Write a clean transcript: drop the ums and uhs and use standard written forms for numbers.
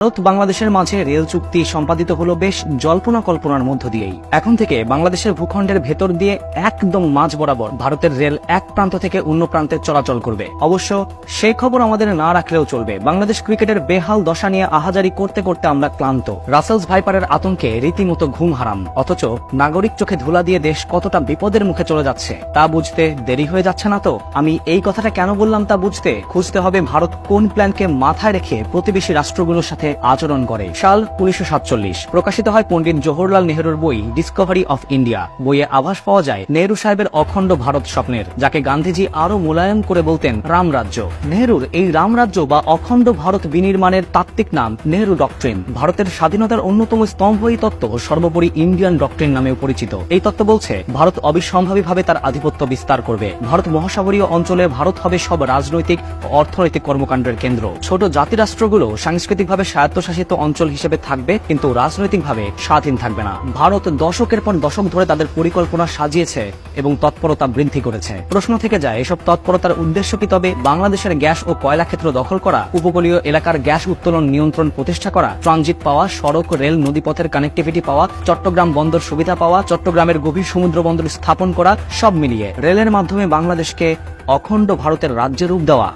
ভারত বাংলাদেশের মাঝে রেল চুক্তি সম্পাদিত হলো বেশ জল্পনা কল্পনার মধ্য দিয়েই। এখন থেকে বাংলাদেশের ভূখণ্ডের ভেতর দিয়ে একদম মাঝ বরাবর ভারতের রেল এক প্রান্ত থেকে অন্য প্রান্তে চলাচল করবে। অবশ্য সেই খবর আমাদের না রাখলেও চলবে। বাংলাদেশ ক্রিকেটের বেহাল দশা নিয়ে আহাজারি করতে করতে আমরা ক্লান্ত। রাসেলস ভাইপারের আতঙ্কে রীতিমতো ঘুম হারাম। অথচ নাগরিক চোখে ধুলা দিয়ে দেশ কতটা বিপদের মুখে চলে যাচ্ছে তা বুঝতে দেরি হয়ে যাচ্ছে না তো? আমি এই কথাটা কেন বললাম তা বুঝতে খুঁজতে হবে ভারত কোন প্ল্যানকে মাথায় রেখে প্রতিবেশী রাষ্ট্রগুলোর সাথে আচরণ করে। সাল 1947 প্রকাশিত হয় পণ্ডিত জওহরলাল নেহরুর বই ডিসকভারি অফ ইন্ডিয়া। বইয়ে আভাস পাওয়া যায় নেহরু সাহেবের অখণ্ড ভারত স্বপ্নের, যাকে গান্ধীজি আরো মোলায়েম করে বলতেন রামরাজ্য। নেহরুর এই রামরাজ্য বা অখণ্ড ভারত বিনির্মাণের তাত্ত্বিক নাম নেহরু ডক্ট্রিন। ভারতের স্বাধীনতার অন্যতম স্তম্ভ এই তত্ত্ব সর্বোপরি ইন্ডিয়ান ডক্ট্রিন নামেও পরিচিত। এই তত্ত্ব বলছে ভারত অবিসম্ভাবীভাবে তার আধিপত্য বিস্তার করবে। ভারত মহাসাগরীয় অঞ্চলে ভারত হবে সব রাজনৈতিক ও অর্থনৈতিক কর্মকাণ্ডের কেন্দ্র। ছোট জাতিরাষ্ট্রগুলো সাংস্কৃতিকভাবে স্বায়ত্তশাসিত অঞ্চল হিসেবে থাকবে, কিন্তু রাজনৈতিকভাবে স্বাধীন থাকবে না। ভারত দশকের পর দশক ধরে তাদের পরিকল্পনা সাজিয়েছে এবং তৎপরতা বৃদ্ধি করেছে। প্রশ্ন থেকে যায়, এসব তৎপরতার উদ্দেশ্য কি তবে বাংলাদেশের গ্যাস ও কয়লা ক্ষেত্র দখল করা, উপকূলীয় এলাকার গ্যাস উত্তোলন নিয়ন্ত্রণ প্রতিষ্ঠা করা, ট্রানজিট পাওয়া, সড়ক রেল নদীপথের কানেক্টিভিটি পাওয়া, চট্টগ্রাম বন্দর সুবিধা পাওয়া, চট্টগ্রামের গভীর সমুদ্র বন্দর স্থাপন করা, সব মিলিয়ে রেলের মাধ্যমে বাংলাদেশকে অখণ্ড ভারতের রাজ্যে রূপ দেওয়া?